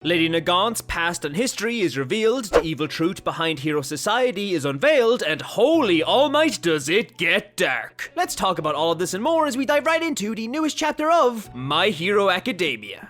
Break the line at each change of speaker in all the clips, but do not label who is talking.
Lady Nagant's past and history is revealed, the evil truth behind Hero Society is unveiled, and holy almight does it get dark. Let's talk about all of this and more as we dive right into the newest chapter of My Hero Academia.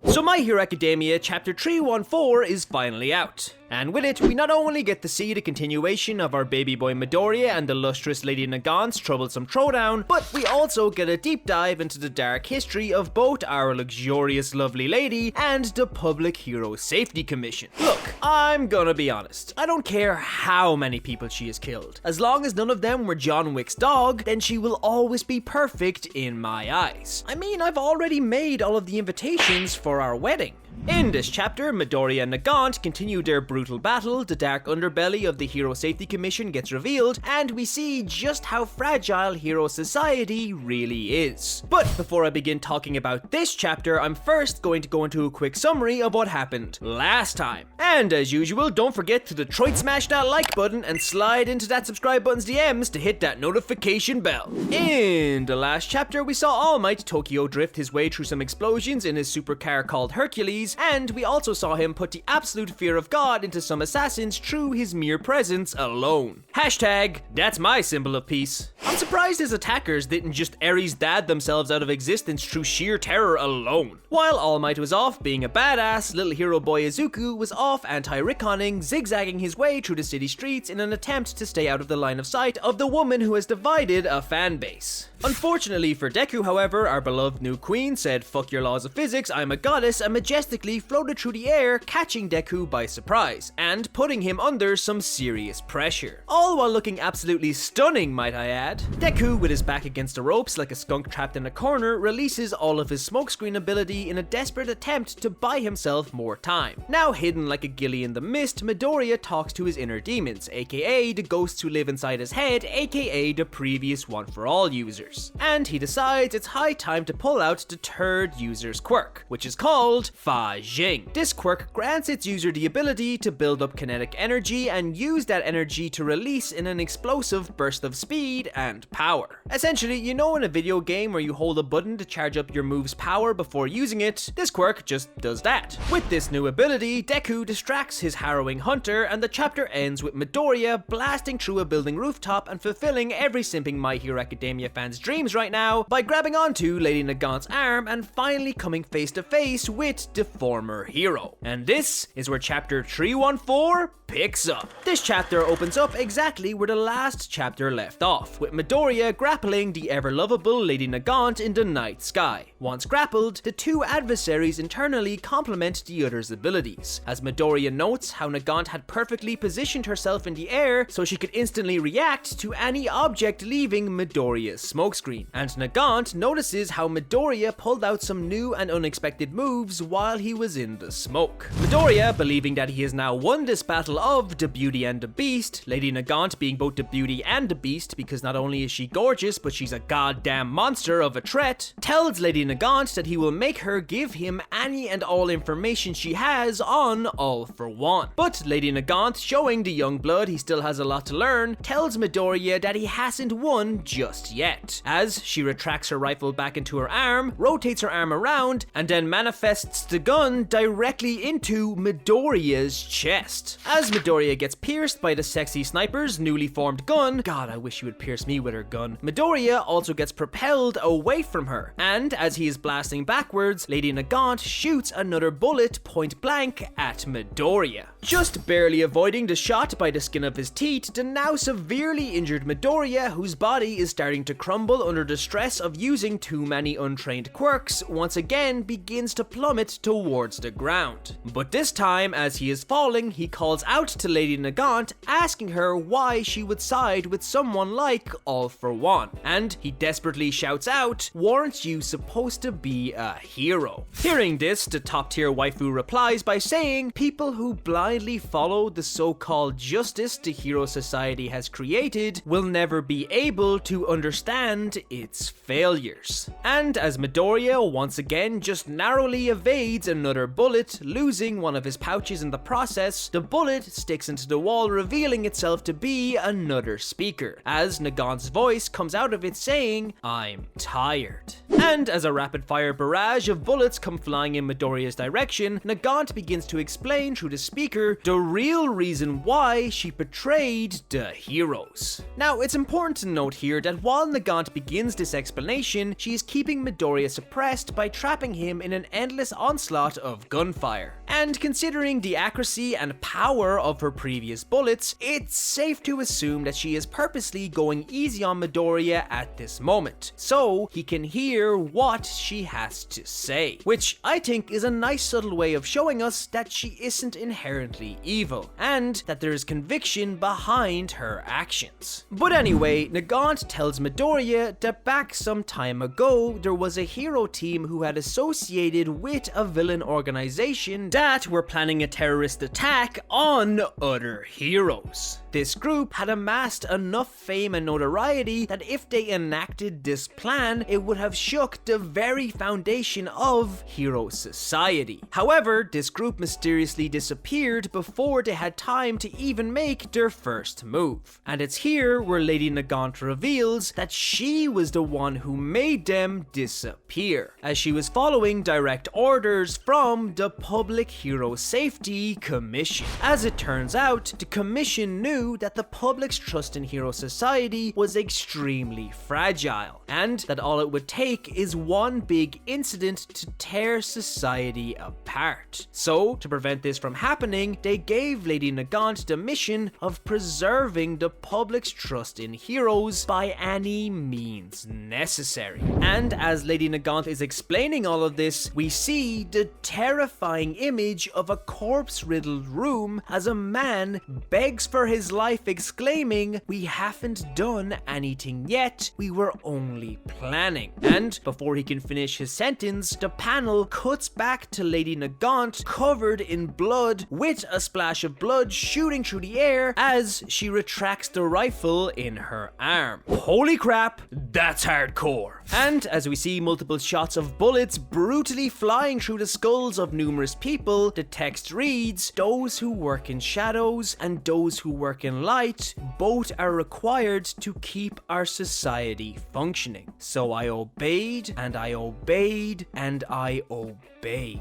So My Hero Academia Chapter 314 is finally out. And with it, we not only get to see the continuation of our baby boy Midoriya and the lustrous Lady Nagant's troublesome throwdown, but we also get a deep dive into the dark history of both our luxurious lovely lady and the Public Hero Safety Commission. Look, I'm gonna be honest, I don't care how many people she has killed. As long as none of them were John Wick's dog, then she will always be perfect in my eyes. I mean, I've already made all of the invitations for our wedding. In this chapter, Midoriya and Nagant continue their brutal battle, the dark underbelly of the Hero Safety Commission gets revealed, and we see just how fragile Hero Society really is. But before I begin talking about this chapter, I'm first going to go into a quick summary of what happened last time. And as usual, don't forget to Detroit smash that like button and slide into that subscribe button's DMs to hit that notification bell. In the last chapter, we saw All Might Tokyo drift his way through some explosions in his supercar called Hercules, and we also saw him put the absolute fear of God into some assassins through his mere presence alone. Hashtag, that's my symbol of peace. I'm surprised his attackers didn't just Ares dad themselves out of existence through sheer terror alone. While All Might was off being a badass, little hero boy Izuku was off anti-Rickoning, zigzagging his way through the city streets in an attempt to stay out of the line of sight of the woman who has divided a fan base. Unfortunately for Deku, however, our beloved new queen said fuck your laws of physics, I'm a goddess, and majestically floated through the air, catching Deku by surprise, and putting him under some serious pressure. All while looking absolutely stunning, might I add. Deku, with his back against the ropes like a skunk trapped in a corner, releases all of his smokescreen ability in a desperate attempt to buy himself more time. Now hidden like a gilly in the mist, Midoriya talks to his inner demons, aka the ghosts who live inside his head, aka the previous One For All users. And he decides it's high time to pull out the third user's quirk, which is called Fa Jing. This quirk grants its user the ability to build up kinetic energy and use that energy to release in an explosive burst of speed and power. Essentially, you know in a video game where you hold a button to charge up your move's power before using it, this quirk just does that. With this new ability, Deku distracts his harrowing hunter, and the chapter ends with Midoriya blasting through a building rooftop and fulfilling every simping My Hero Academia fan's dreams right now by grabbing onto Lady Nagant's arm and finally coming face to face with the former hero. And this is where chapter 314 picks up. This chapter opens up exactly where the last chapter left off, with Midoriya grappling the ever-lovable Lady Nagant in the night sky. Once grappled, the two adversaries internally complement the other's abilities, as Midoriya notes how Nagant had perfectly positioned herself in the air so she could instantly react to any object leaving Midoriya's smokescreen. And Nagant notices how Midoriya pulled out some new and unexpected moves while he was in the smoke. Midoriya, believing that he has now won this battle of the Beauty and the Beast, Lady Nagant being both the beauty and the beast because not only is she gorgeous but she's a goddamn monster of a threat, tells Lady Nagant that he will make her give him any and all information she has on All For One. But Lady Nagant, showing the young blood he still has a lot to learn, tells Midoriya that he hasn't won just yet, as she retracts her rifle back into her arm, rotates her arm around, and then manifests the gun directly into Midoriya's chest. As Midoriya gets pierced by the sexy sniper's newly formed gun, God, I wish she would pierce me with her gun, Midoriya also gets propelled away from her, and as he is blasting backwards, Lady Nagant shoots another bullet point blank at Midoriya. Just barely avoiding the shot by the skin of his teeth, the now severely injured Midoriya, whose body is starting to crumble under the stress of using too many untrained quirks, once again begins to plummet towards the ground. But this time, as he is falling, he calls out to Lady Nagant, asking her why she would side with someone like All For One. And he desperately shouts out, "Weren't you supposed to be a hero?" Hearing this, the top tier waifu replies by saying, people who blindly follow the so-called justice the Hero Society has created will never be able to understand its failures. And as Midoriya once again just narrowly evades feeds another bullet, losing one of his pouches in the process. The bullet sticks into the wall, revealing itself to be another speaker, as Nagant's voice comes out of it saying, "I'm tired." And as a rapid-fire barrage of bullets come flying in Midoriya's direction, Nagant begins to explain through the speaker the real reason why she betrayed the heroes. Now, it's important to note here that while Nagant begins this explanation, she is keeping Midoriya suppressed by trapping him in an endless onslaught of gunfire. And considering the accuracy and power of her previous bullets, it's safe to assume that she is purposely going easy on Midoriya at this moment, so he can hear what she has to say. Which I think is a nice subtle way of showing us that she isn't inherently evil, and that there is conviction behind her actions. But anyway, Nagant tells Midoriya that back some time ago, there was a hero team who had associated with a villain organization that were planning a terrorist attack on other heroes. This group had amassed enough fame and notoriety that if they enacted this plan, it would have shook the very foundation of hero society. However, this group mysteriously disappeared before they had time to even make their first move. And it's here where Lady Nagant reveals that she was the one who made them disappear, as she was following direct orders from the Public Hero Safety Commission. As it turns out, the commission knew that the public's trust in hero society was extremely fragile, and that all it would take is one big incident to tear society apart. So, to prevent this from happening, they gave Lady Nagant the mission of preserving the public's trust in heroes by any means necessary. And as Lady Nagant is explaining all of this, we see the terrifying image of a corpse-riddled room as a man begs for his life, exclaiming, "We haven't done anything yet, we were only planning." And before he can finish his sentence, the panel cuts back to Lady Nagant covered in blood, with a splash of blood shooting through the air as she retracts the rifle in her arm. Holy crap, that's hardcore. And as we see multiple shots of bullets brutally flying through the skulls of numerous people, the text reads, "Those who work in shadows and those who work in light, both are required to keep our society functioning. So I obeyed, and I obeyed, and I obeyed."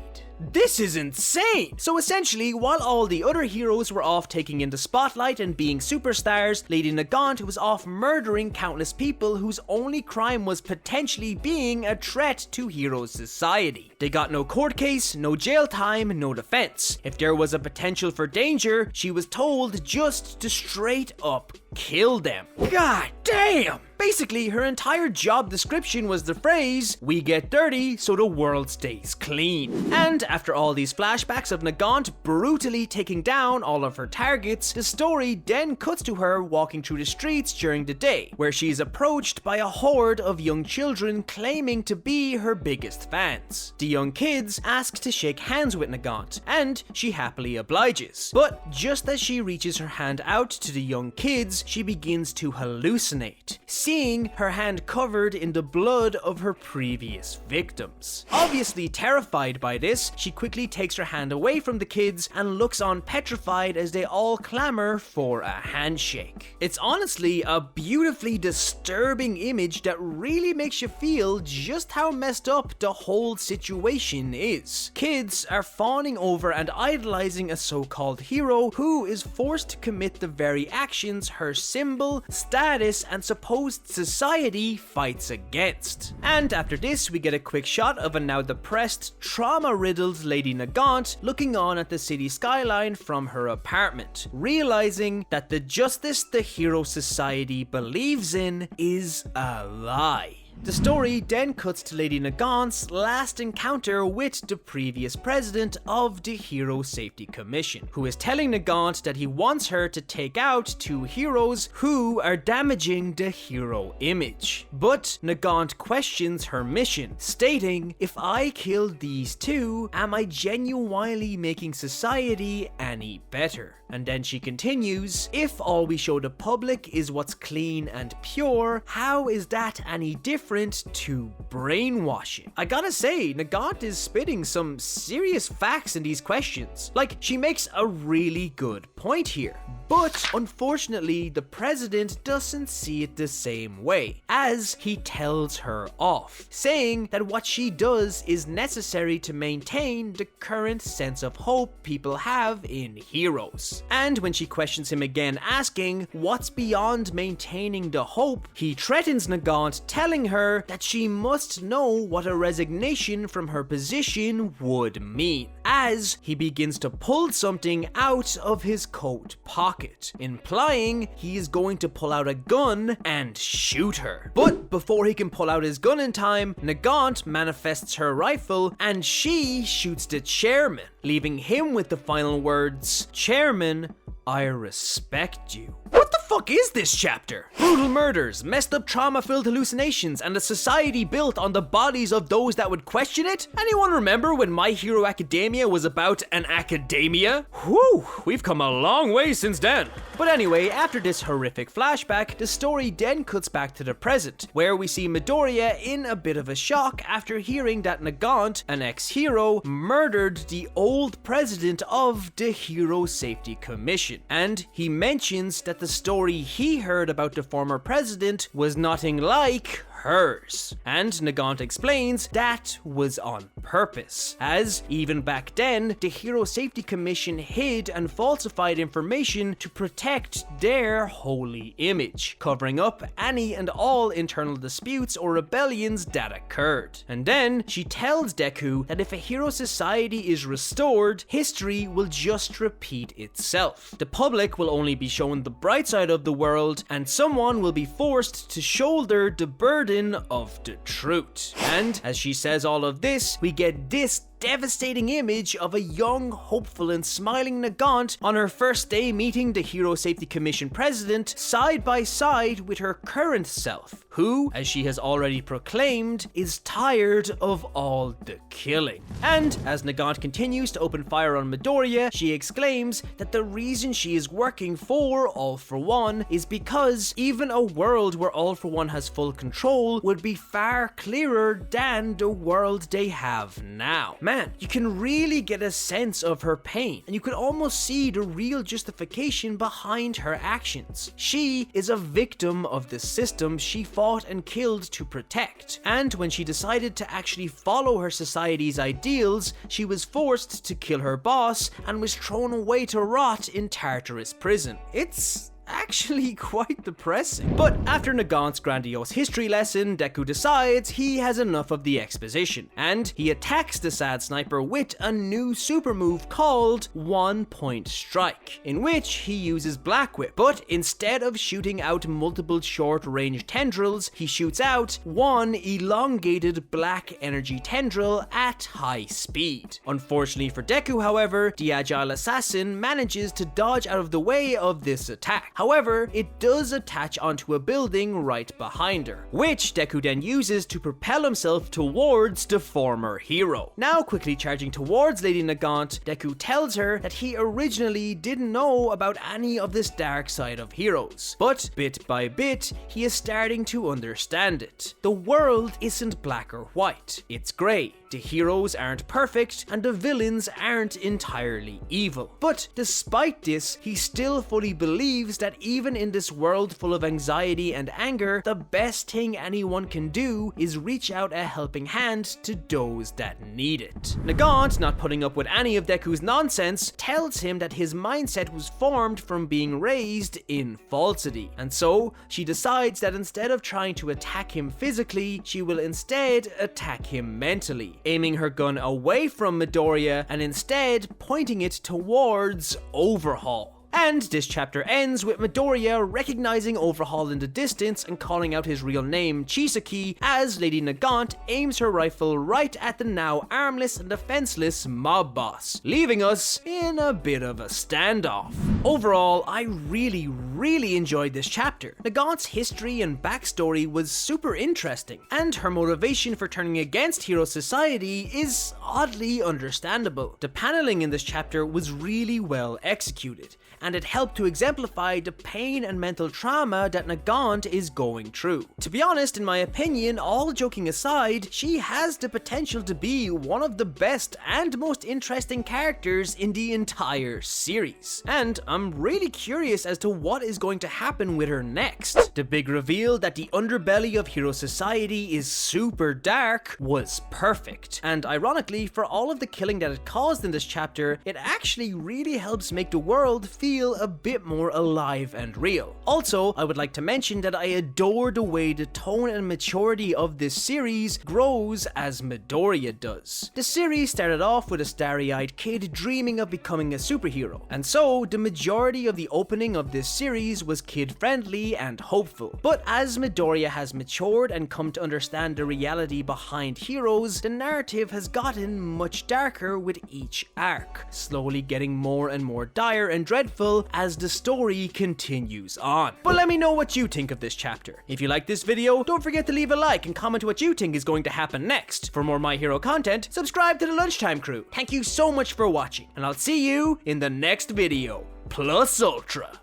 This is insane! So essentially, while all the other heroes were off taking in the spotlight and being superstars, Lady Nagant was off murdering countless people whose only crime was potentially being a threat to hero society. They got no court case, no jail time, no defense. If there was a potential for danger, she was told just to straight up kill them. God damn! Basically, her entire job description was the phrase, "We get dirty so the world stays clean." And after all these flashbacks of Nagant brutally taking down all of her targets, the story then cuts to her walking through the streets during the day, where she is approached by a horde of young children claiming to be her biggest fans. The young kids ask to shake hands with Nagant, and she happily obliges. But just as she reaches her hand out to the young kids, she begins to hallucinate, seeing her hand covered in the blood of her previous victims. Obviously terrified by this, she quickly takes her hand away from the kids and looks on petrified as they all clamor for a handshake. It's honestly a beautifully disturbing image that really makes you feel just how messed up the whole situation is. Kids are fawning over and idolizing a so-called hero who is forced to commit the very actions her symbol, status, and supposed society fights against. And after this, we get a quick shot of a now depressed, trauma-riddled Lady Nagant looking on at the city skyline from her apartment, realizing that the justice the hero society believes in is a lie. The story then cuts to Lady Nagant's last encounter with the previous president of the Hero Safety Commission, who is telling Nagant that he wants her to take out two heroes who are damaging the hero image. But Nagant questions her mission, stating, "If I kill these two, am I genuinely making society any better?" And then she continues, "If all we show the public is what's clean and pure, how is that any different indifferent to brainwashing. I gotta say, Nagant is spitting some serious facts in these questions. Like, she makes a really good point here. But unfortunately, the president doesn't see it the same way, as he tells her off, saying that what she does is necessary to maintain the current sense of hope people have in heroes. And when she questions him again, asking what's beyond maintaining the hope, he threatens Nagant, telling her that she must know what a resignation from her position would mean, as he begins to pull something out of his coat pocket, implying he is going to pull out a gun and shoot her. But before he can pull out his gun in time, Nagant manifests her rifle and she shoots the chairman, leaving him with the final words, "Chairman, I respect you." What the fuck is this chapter? Brutal murders, messed up trauma-filled hallucinations, and a society built on the bodies of those that would question it? Anyone remember when My Hero Academia was about an academia? Whew, we've come a long way since then. But anyway, after this horrific flashback, the story then cuts back to the present, where we see Midoriya in a bit of a shock after hearing that Nagant, an ex-hero, murdered the old president of the Hero Safety Commission. And he mentions that the story he heard about the former president was nothing like hers. And Nagant explains that was on purpose, as even back then, the Hero Safety Commission hid and falsified information to protect their holy image, covering up any and all internal disputes or rebellions that occurred. And then she tells Deku that if a hero society is restored, history will just repeat itself. The public will only be shown the bright side of the world, and someone will be forced to shoulder the burden of the truth. And as she says all of this, we get this devastating image of a young, hopeful and smiling Nagant on her first day meeting the Hero Safety Commission president, side by side with her current self, who, as she has already proclaimed, is tired of all the killing. And as Nagant continues to open fire on Midoriya, she exclaims that the reason she is working for All For One is because even a world where All For One has full control would be far clearer than the world they have now. Man, you can really get a sense of her pain, and you could almost see the real justification behind her actions. She is a victim of the system she fought and killed to protect, and when she decided to actually follow her society's ideals, she was forced to kill her boss and was thrown away to rot in Tartarus prison. It's actually quite depressing. But after Nagant's grandiose history lesson, Deku decides he has enough of the exposition, and he attacks the sad sniper with a new super move called One Point Strike, in which he uses Black Whip, but instead of shooting out multiple short-range tendrils, he shoots out one elongated black energy tendril at high speed. Unfortunately for Deku, however, the agile assassin manages to dodge out of the way of this attack. However, it does attach onto a building right behind her, which Deku then uses to propel himself towards the former hero. Now quickly charging towards Lady Nagant, Deku tells her that he originally didn't know about any of this dark side of heroes, but bit by bit, he is starting to understand it. The world isn't black or white, it's grey. The heroes aren't perfect, and the villains aren't entirely evil. But despite this, he still fully believes that even in this world full of anxiety and anger, the best thing anyone can do is reach out a helping hand to those that need it. Nagant, not putting up with any of Deku's nonsense, tells him that his mindset was formed from being raised in falsity, and so she decides that instead of trying to attack him physically, she will instead attack him mentally, aiming her gun away from Midoriya and instead pointing it towards Overhaul. And this chapter ends with Midoriya recognizing Overhaul in the distance and calling out his real name, Chisaki, as Lady Nagant aims her rifle right at the now armless and defenseless mob boss, leaving us in a bit of a standoff. Overall, I really enjoyed this chapter. Nagant's history and backstory was super interesting, and her motivation for turning against Hero Society is oddly understandable. The paneling in this chapter was really well executed, and it helped to exemplify the pain and mental trauma that Nagant is going through. To be honest, in my opinion, all joking aside, she has the potential to be one of the best and most interesting characters in the entire series. And I'm really curious as to what is going to happen with her next. The big reveal that the underbelly of Hero Society is super dark was perfect. And ironically, for all of the killing that it caused in this chapter, it actually really helps make the world feel a bit more alive and real. Also, I would like to mention that I adore the way the tone and maturity of this series grows as Midoriya does. The series started off with a starry-eyed kid dreaming of becoming a superhero, and so the majority of the opening of this series was kid-friendly and hopeful. But as Midoriya has matured and come to understand the reality behind heroes, the narrative has gotten much darker with each arc, slowly getting more and more dire and dreadful as the story continues on. But let me know what you think of this chapter. If you like this video, don't forget to leave a like and comment what you think is going to happen next. For more My Hero content, subscribe to the Lunchtime crew. Thank you so much for watching, and I'll see you in the next video. Plus Ultra.